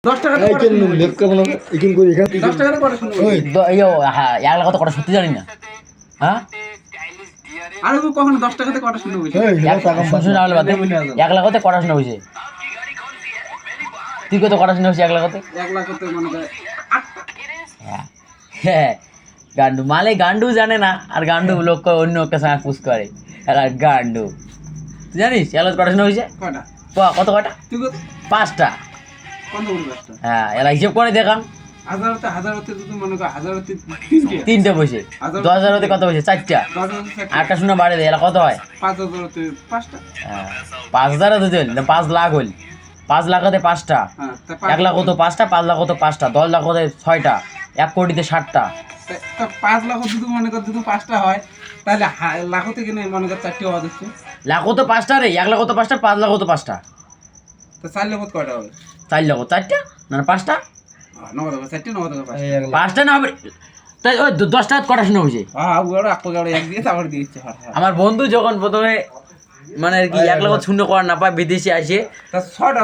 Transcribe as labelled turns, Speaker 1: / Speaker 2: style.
Speaker 1: 10 টাকা তো
Speaker 2: এই কেন লেপ কেমন হবে এখান করে এখান
Speaker 1: 10 টাকা তো কটা শুনবো
Speaker 2: ওই
Speaker 3: হ্যাঁ 1 লাখ কত সত্যি জানি না। হ্যাঁ
Speaker 1: আরে ও কখন 10 টাকাতে কটা শুনবো
Speaker 2: এই টাকা
Speaker 3: শুনছো না হলে বাদ দে। 1 লাখ কটা শোনা হয়েছে? তুই কত কটা শোনা হয়েছে 1 লাখ?
Speaker 1: 1 লাখ তো মনে করে
Speaker 3: হ্যাঁ হ্যাঁ গান্ডু মালে গান্ডু জানে না, আর গান্ডু লোক অন্য একটা সঙ্গে পুষ করে। আর গান্ডু তুই জানিস 1 লাখ কটা শোনা হয়েছে?
Speaker 1: কটা
Speaker 3: কত কটা?
Speaker 1: তুই কত
Speaker 3: 5টা।
Speaker 1: কোন বড় দশটা
Speaker 3: হ্যাঁ এলা হিসেব করে দেখাম।
Speaker 1: হাজারতে তুই মনে কর হাজারতে
Speaker 3: 3টে বসে 10,000 কত বসে? 4টা।
Speaker 1: 10,000
Speaker 3: আটটা শোনা বাড়ে দেয়, এলা কত হয়?
Speaker 1: 5,000তে 5টা।
Speaker 3: হ্যাঁ 5,000 তো চল না, 5 লাখ হল। 5 লাখতে 5টা,
Speaker 1: হ্যাঁ তা
Speaker 3: 1 লাখ হতো 5টা, 5 লাখ হতো 5টা, 10 লাখ হতো 6টা, 1 কোটিতে 60টা।
Speaker 1: 5 লাখ যদি মনে কর যদি 5টা হয় তাহলে লাখ থেকে নেই মনে কর 4টি হওয়া যাচ্ছে।
Speaker 3: লাখ হতো 5টা রে, 1 লাখ হতো 5টা, 5 লাখ হতো 5টা,
Speaker 1: তো 4 লাখ কয়টা হবে?
Speaker 3: 4 লাখ 4টা না 5টা?
Speaker 1: 9 টাকা 4টি 9 টাকা
Speaker 3: 5টা না হবে তাই ওই 10 টাকা কটা শোনা হয়েছে?
Speaker 1: হ্যাঁ ওরা আকগাড়ে এক দিয়ে তারপর দিয়েছে। হ্যাঁ
Speaker 3: আমার বন্ধু যখন প্রথমে মানে আর কি 1 লাখ শূন্য করা না পায় বিদেশে আসে
Speaker 1: তা 6টা